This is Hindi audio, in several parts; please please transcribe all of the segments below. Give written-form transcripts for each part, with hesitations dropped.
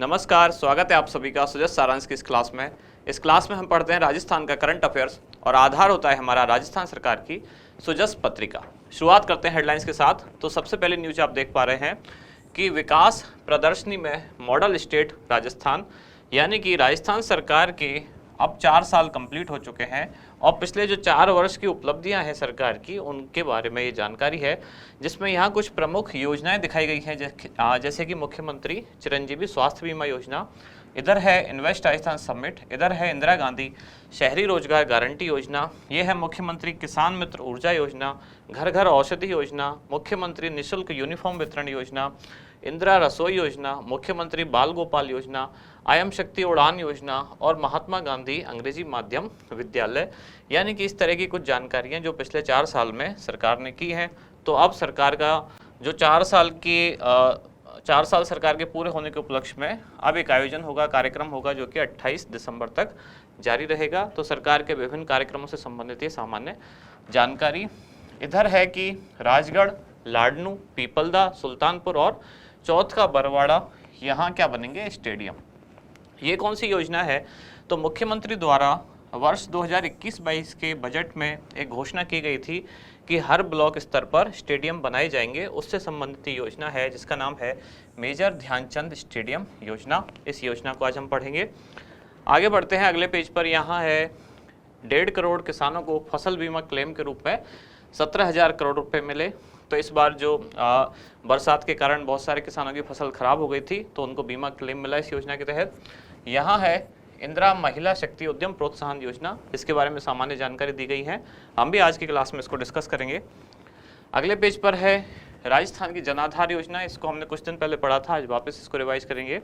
नमस्कार, स्वागत है आप सभी का सुजस सारांश की इस क्लास में। इस क्लास में हम पढ़ते हैं राजस्थान का करंट अफेयर्स और आधार होता है हमारा राजस्थान सरकार की सुजस पत्रिका। शुरुआत करते हैं हेडलाइंस के साथ। तो सबसे पहले न्यूज आप देख पा रहे हैं कि विकास प्रदर्शनी में मॉडल स्टेट राजस्थान, यानी कि राजस्थान सरकार के अब 4 साल कंप्लीट हो चुके हैं और पिछले जो 4 वर्ष की उपलब्धियां हैं सरकार की, उनके बारे में ये जानकारी है, जिसमें यहाँ कुछ प्रमुख योजनाएं दिखाई गई हैं, जैसे कि मुख्यमंत्री चिरंजीवी स्वास्थ्य बीमा योजना, इधर है इन्वेस्ट राजस्थान समिट, इधर है इंदिरा गांधी शहरी रोजगार गारंटी योजना, ये है मुख्यमंत्री किसान मित्र ऊर्जा योजना, घर घर औषधि योजना, मुख्यमंत्री निःशुल्क यूनिफॉर्म वितरण योजना, इंदिरा रसोई योजना, मुख्यमंत्री बाल गोपाल योजना, आयम शक्ति उड़ान योजना और महात्मा गांधी अंग्रेजी माध्यम विद्यालय। यानी कि इस तरह की कुछ जानकारियां जो पिछले 4 साल में सरकार ने की हैं। तो अब सरकार का जो 4 साल सरकार के पूरे होने के उपलक्ष्य में अब एक आयोजन होगा, कार्यक्रम होगा, जो कि 28 दिसंबर तक जारी रहेगा। तो सरकार के विभिन्न कार्यक्रमों से संबंधित ये सामान्य जानकारी। इधर है कि राजगढ़, लाडनू, पीपलदा, सुल्तानपुर और चौथ का बरवाड़ा, यहाँ क्या बनेंगे? स्टेडियम। ये कौन सी योजना है? तो मुख्यमंत्री द्वारा वर्ष 2021-22 के बजट में एक घोषणा की गई थी कि हर ब्लॉक स्तर पर स्टेडियम बनाए जाएंगे। उससे संबंधित योजना है जिसका नाम है मेजर ध्यानचंद स्टेडियम योजना। इस योजना को आज हम पढ़ेंगे। आगे बढ़ते हैं अगले पेज पर। यहाँ है 1.5 करोड़ किसानों को फसल बीमा क्लेम के रूप में 17,000 करोड़ रुपए मिले। तो इस बार जो बरसात के कारण बहुत सारे किसानों की फसल खराब हो गई थी, तो उनको बीमा क्लेम मिला इस योजना के तहत। यहाँ है इंदिरा महिला शक्ति उद्यम प्रोत्साहन योजना, इसके बारे में सामान्य जानकारी दी गई है। हम भी आज की क्लास में इसको डिस्कस करेंगे। अगले पेज पर है राजस्थान की जनाधार योजना। इसको हमने कुछ दिन पहले पढ़ा था, आज वापस इसको रिवाइज करेंगे।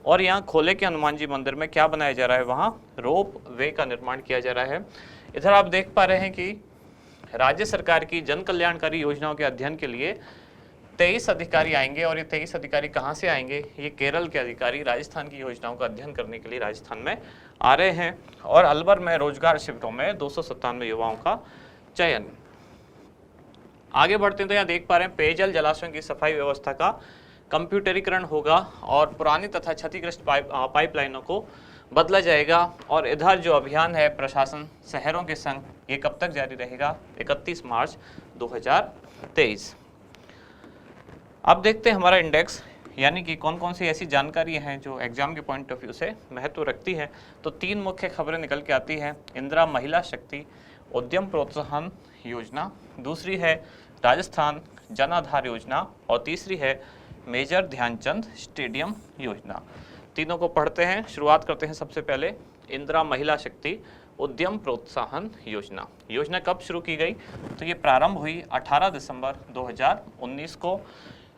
और यहाँ खोले के हनुमान जी मंदिर में क्या बनाया जा रहा है? वहाँ रोप वे का निर्माण किया जा रहा है। इधर आप देख पा रहे हैं कि राज्य सरकार की जन कल्याणकारी योजनाओं के अध्ययन के लिए 23 अधिकारी आएंगे। और ये 23 अधिकारी कहाँ से आएंगे? ये केरल के अधिकारी राजस्थान की योजनाओं का अध्ययन करने के लिए राजस्थान में आ रहे हैं। और अलवर में रोजगार शिविरों में 297 युवाओं का चयन। आगे बढ़ते हैं तो यहाँ देख पा रहे हैं पेयजल जलाशयों की सफाई व्यवस्था का कंप्यूटरीकरण होगा और पुरानी तथा क्षतिग्रस्त पाइपलाइनों को बदला जाएगा। और इधर जो अभियान है प्रशासन शहरों के संग, ये कब तक जारी रहेगा? 31 मार्च 2023। अब देखते हैं हमारा इंडेक्स, यानी कि कौन कौन सी ऐसी जानकारी हैं जो एग्जाम के पॉइंट ऑफ व्यू से महत्व रखती है। तो 3 मुख्य खबरें निकल के आती हैं। इंदिरा महिला शक्ति उद्यम प्रोत्साहन योजना, दूसरी है राजस्थान जन आधार योजना और तीसरी है मेजर ध्यानचंद स्टेडियम योजना। तीनों को पढ़ते हैं। शुरुआत करते हैं सबसे पहले इंदिरा महिला शक्ति उद्यम प्रोत्साहन योजना। योजना कब शुरू की गई? तो ये प्रारंभ हुई 18 दिसंबर 2019 को।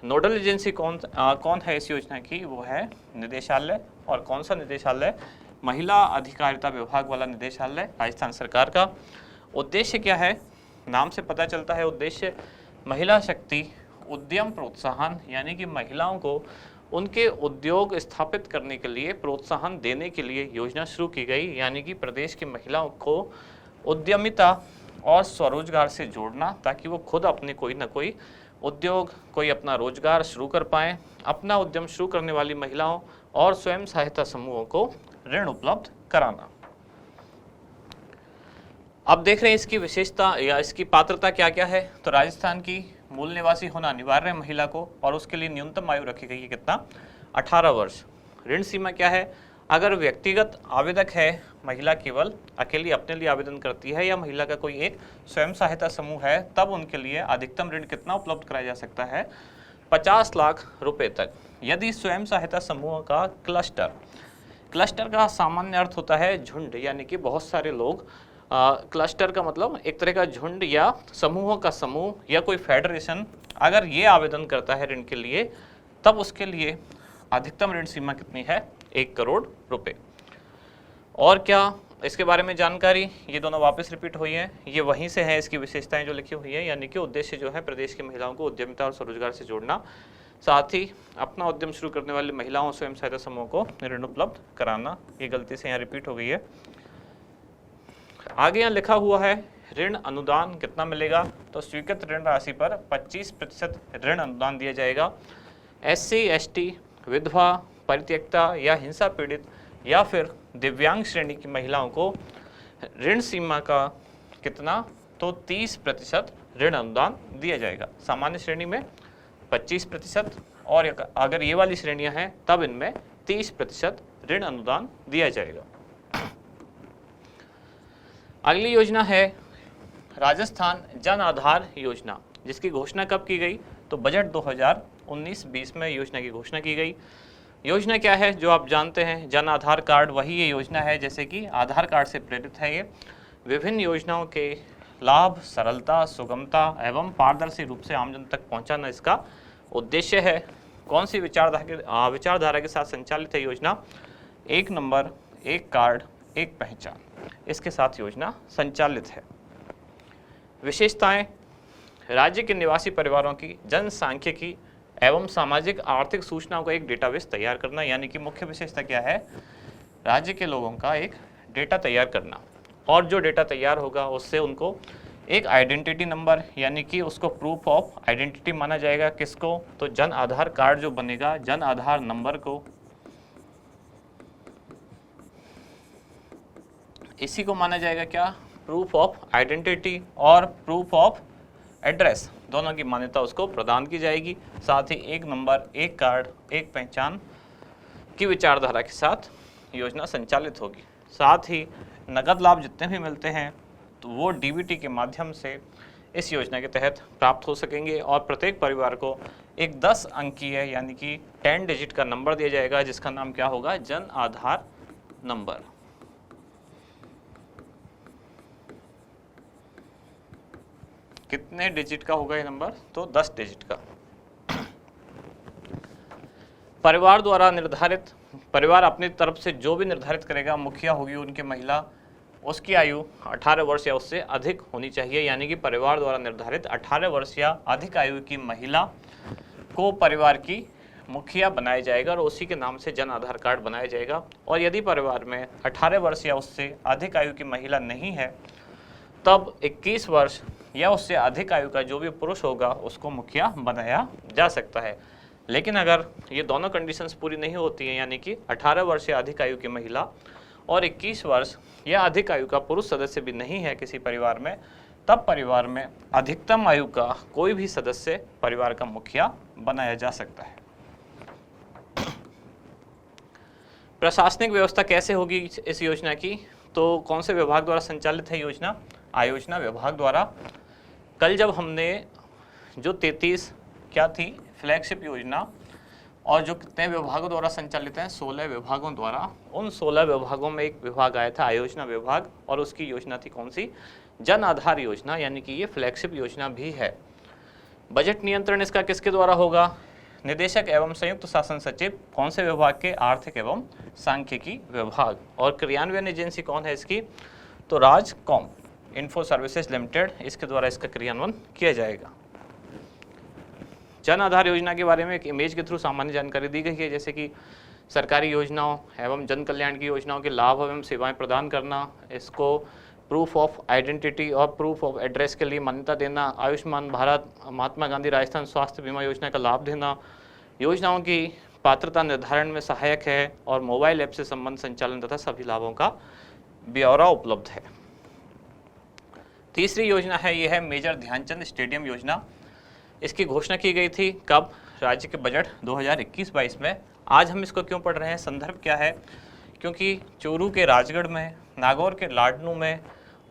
नोडल एजेंसी कौन है इस योजना की? वो है निदेशालय। और कौन सा निदेशालय? महिला अधिकारिता विभाग वाला निदेशालय राजस्थान सरकार का। उद्देश्य क्या है? नाम से पता चलता है उद्देश्य महिला शक्ति उद्यम प्रोत्साहन, यानी कि महिलाओं को उनके उद्योग स्थापित करने के लिए प्रोत्साहन देने के लिए योजना शुरू की गई। यानी कि प्रदेश की महिलाओं को उद्यमिता और स्वरोजगार से जोड़ना, ताकि वो खुद अपने कोई ना कोई उद्योग, कोई अपना रोजगार शुरू कर पाएँ। अपना उद्यम शुरू करने वाली महिलाओं और स्वयं सहायता समूहों को ऋण उपलब्ध कराना। अब देख रहे हैं इसकी विशेषता या इसकी पात्रता क्या क्या है। तो राजस्थान की मूल निवासी होना अनिवार्य है महिला को, और उसके लिए न्यूनतम आयु रखी गई है कितना? 18 वर्ष। ऋण सीमा क्या है? अगर व्यक्तिगत आवेदक है, महिला केवल अकेली अपने लिए आवेदन करती है, या महिला का कोई एक स्वयं सहायता समूह है, तब उनके लिए अधिकतम ऋण कितना उपलब्ध कराया जा सकता है? 50 लाख रुपए तक। यदि स्वयं सहायता समूह का क्लस्टर का सामान्य अर्थ होता है झुंड, यानी कि बहुत सारे लोग। क्लस्टर का मतलब एक तरह का झुंड या समूहों का समूह या कोई फेडरेशन, अगर ये आवेदन करता है ऋण के लिए, तब उसके लिए अधिकतम ऋण सीमा कितनी है? 1 करोड़ रुपए। और क्या इसके बारे में जानकारी? ये दोनों वापस रिपीट हुई है, ये वहीं से है इसकी विशेषताएं जो लिखी हुई है। यानी कि उद्देश्य जो है प्रदेश की महिलाओं को उद्यमिता और स्वरोजगार से जोड़ना, साथ ही अपना उद्यम शुरू करने वाली महिलाओं स्वयं सहायता समूह को ऋण उपलब्ध कराना। ये गलती से यहाँ रिपीट हो गई है। आगे यहाँ लिखा हुआ है ऋण अनुदान कितना मिलेगा? तो स्वीकृत ऋण राशि पर 25% ऋण अनुदान दिया जाएगा। SC, ST, विधवा, परित्यक्ता या हिंसा पीड़ित या फिर दिव्यांग श्रेणी की महिलाओं को ऋण सीमा का कितना, तो 30% ऋण अनुदान दिया जाएगा। सामान्य श्रेणी में 25% और अगर ये वाली श्रेणियां हैं तब इनमें 30% ऋण अनुदान दिया जाएगा। अगली योजना है राजस्थान जन आधार योजना, जिसकी घोषणा कब की गई, तो बजट 2019-20 में योजना की घोषणा की गई। योजना क्या है, जो आप जानते हैं, जन आधार कार्ड वही ये योजना है, जैसे कि आधार कार्ड से प्रेरित है। ये विभिन्न योजनाओं के लाभ सरलता, सुगमता एवं पारदर्शी रूप से आमजन तक पहुंचाना इसका उद्देश्य है। कौन सी विचारधारा के साथ संचालित है योजना, एक नंबर, एक कार्ड, एक पहचान, इसके साथ योजना संचालित है। विशेषताएं, राज्य के निवासी परिवारों की जनसांख्यिकी एवं सामाजिक आर्थिक सूचनाओं का एक डेटाबेस तैयार करना, यानी कि मुख्य विशेषता क्या है, राज्य के लोगों का एक डेटा तैयार करना, और जो डेटा तैयार होगा उससे उनको एक आइडेंटिटी नंबर, यानी कि उसको प्रूफ ऑफ आइडेंटिटी माना जाएगा। किसको, तो जन आधार कार्ड जो बनेगा, जन आधार नंबर को, इसी को माना जाएगा क्या, प्रूफ ऑफ आइडेंटिटी, और प्रूफ ऑफ एड्रेस दोनों की मान्यता उसको प्रदान की जाएगी। साथ ही एक नंबर, एक कार्ड, एक पहचान की विचारधारा के साथ योजना संचालित होगी। साथ ही नगद लाभ जितने भी मिलते हैं तो वो डीबीटी के माध्यम से इस योजना के तहत प्राप्त हो सकेंगे, और प्रत्येक परिवार को एक 10 अंकीय यानी कि 10 डिजिट का नंबर दिया जाएगा, जिसका नाम क्या होगा, जन आधार नंबर। कितने डिजिट का होगा ये नंबर, तो 10 डिजिट का। परिवार द्वारा निर्धारित, परिवार अपनी तरफ से जो भी निर्धारित करेगा, मुखिया होगी उनकी महिला, उसकी आयु 18 वर्ष या उससे अधिक होनी चाहिए, यानी कि परिवार द्वारा निर्धारित 18 वर्ष या अधिक आयु की महिला को परिवार की मुखिया बनाया जाएगा और उसी के नाम से जन आधार कार्ड बनाया जाएगा। और यदि परिवार में 18 वर्ष या उससे अधिक आयु की महिला नहीं है, तब 21 वर्ष या उससे अधिक आयु का जो भी पुरुष होगा उसको मुखिया बनाया जा सकता है। लेकिन अगर ये दोनों कंडीशंस पूरी नहीं होती हैं, यानी कि 18 वर्ष या अधिक आयु की महिला और 21 वर्ष या अधिक आयु का पुरुष सदस्य भी नहीं है किसी परिवार में, तब परिवार में अधिकतम आयु का कोई भी सदस्य परिवार का मुखिया बनाया जा सकता है। प्रशासनिक व्यवस्था कैसे होगी इस योजना की, तो कौन से विभाग द्वारा संचालित है योजना, आयोजना विभाग द्वारा। कल जब हमने जो 33 क्या थी फ्लैगशिप योजना, और जो कितने विभागों द्वारा संचालित हैं, 16 विभागों द्वारा, उन 16 विभागों में एक विभाग आया था आयोजना विभाग, और उसकी योजना थी कौन सी, जन आधार योजना, यानी कि ये फ्लैगशिप योजना भी है। बजट नियंत्रण इसका किसके द्वारा होगा, निदेशक एवं संयुक्त शासन सचिव, कौन से विभाग के, आर्थिक एवं सांख्यिकी विभाग। और क्रियान्वयन एजेंसी कौन है इसकी, तो राजकॉम इन्फो सर्विसेज लिमिटेड, इसके द्वारा इसका क्रियान्वयन किया जाएगा। जन आधार योजना के बारे में एक इमेज के थ्रू सामान्य जानकारी दी गई है, जैसे कि सरकारी योजनाओं एवं जन कल्याण की योजनाओं के लाभ एवं सेवाएं प्रदान करना, इसको प्रूफ ऑफ आइडेंटिटी और प्रूफ ऑफ एड्रेस के लिए मान्यता देना, आयुष्मान भारत, महात्मा गांधी राजस्थान स्वास्थ्य बीमा योजना का लाभ देना, योजनाओं की पात्रता निर्धारण में सहायक है, और मोबाइल ऐप से संबंध संचालन तथा सभी लाभों का ब्यौरा उपलब्ध है। तीसरी योजना है, यह है मेजर ध्यानचंद स्टेडियम योजना। इसकी घोषणा की गई थी कब, राज्य के बजट 2021-22 में। आज हम इसको क्यों पढ़ रहे हैं, संदर्भ क्या है, क्योंकि चूरू के राजगढ़ में, नागौर के लाडनू में,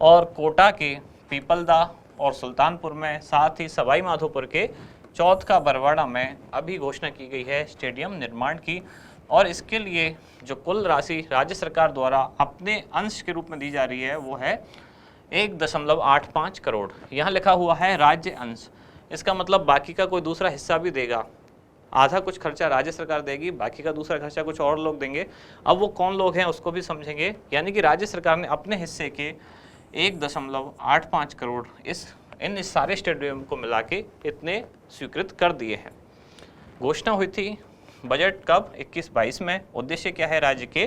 और कोटा के पीपलदा और सुल्तानपुर में, साथ ही सवाई माधोपुर के चौथ का बरवाड़ा में अभी घोषणा की गई है स्टेडियम निर्माण की। और इसके लिए जो कुल राशि राज्य सरकार द्वारा अपने अंश के रूप में दी जा रही है वो है 1.85 करोड़। यहाँ लिखा हुआ है राज्य अंश, इसका मतलब बाकी का कोई दूसरा हिस्सा भी देगा। आधा कुछ खर्चा राज्य सरकार देगी, बाकी का दूसरा खर्चा कुछ और लोग देंगे। अब वो कौन लोग हैं उसको भी समझेंगे। यानी कि राज्य सरकार ने अपने हिस्से के 1.85 करोड़ इन सारे स्टेडियम को मिला के इतने स्वीकृत कर दिए हैं। घोषणा हुई थी बजट कब, 21-22 में। उद्देश्य क्या है, राज्य के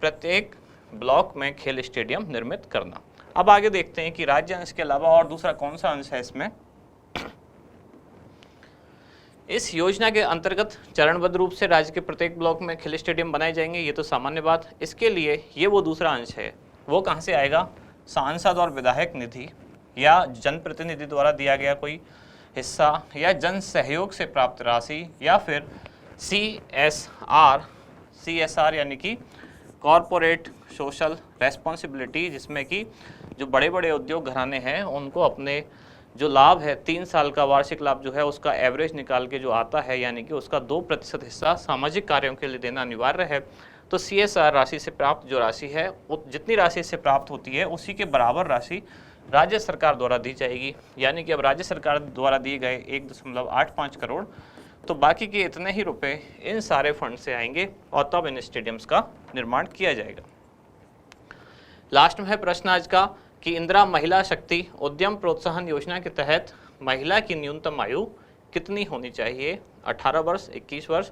प्रत्येक ब्लॉक में खेल स्टेडियम निर्मित करना। अब आगे देखते हैं कि राज्य अंश के अलावा और दूसरा कौन सा अंश है इसमें। इस योजना के अंतर्गत चरणबद्ध रूप से राज्य के प्रत्येक ब्लॉक में खेल स्टेडियम बनाए जाएंगे, ये तो सामान्य बात। इसके लिए ये वो दूसरा अंश है, वो कहाँ से आएगा? सांसद और विधायक निधि या जनप्रतिनिधि द्वारा दिया गया कोई हिस्सा या जन सहयोग से प्राप्त राशि या फिर CSR यानी कि कॉरपोरेट सोशल रेस्पॉन्सिबिलिटी, जिसमें कि जो बड़े बड़े उद्योग घराने हैं उनको अपने जो लाभ है 3 साल का वार्षिक लाभ जो है उसका एवरेज निकाल के जो आता है, यानी कि उसका 2% हिस्सा सामाजिक कार्यों के लिए देना अनिवार्य है। तो CSR राशि से प्राप्त जो राशि है वो जितनी राशि से प्राप्त होती है उसी के बराबर राशि राज्य सरकार द्वारा दी जाएगी। यानी कि अब राज्य सरकार द्वारा दिए गए 1.85 करोड़, तो बाकी के इतने ही रुपए इन सारे फंड से आएंगे और तब इन स्टेडियम्स का निर्माण किया जाएगा। लास्ट में है प्रश्न आज का कि इंदिरा महिला शक्ति उद्यम प्रोत्साहन योजना के तहत महिला की न्यूनतम आयु कितनी होनी चाहिए? 18 वर्ष, 21 वर्ष,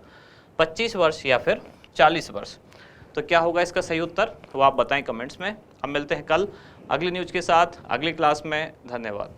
25 वर्ष या फिर 40 वर्ष? तो क्या होगा इसका सही उत्तर, वो आप बताएं कमेंट्स में। अब मिलते हैं कल अगली न्यूज के साथ अगली क्लास में। धन्यवाद।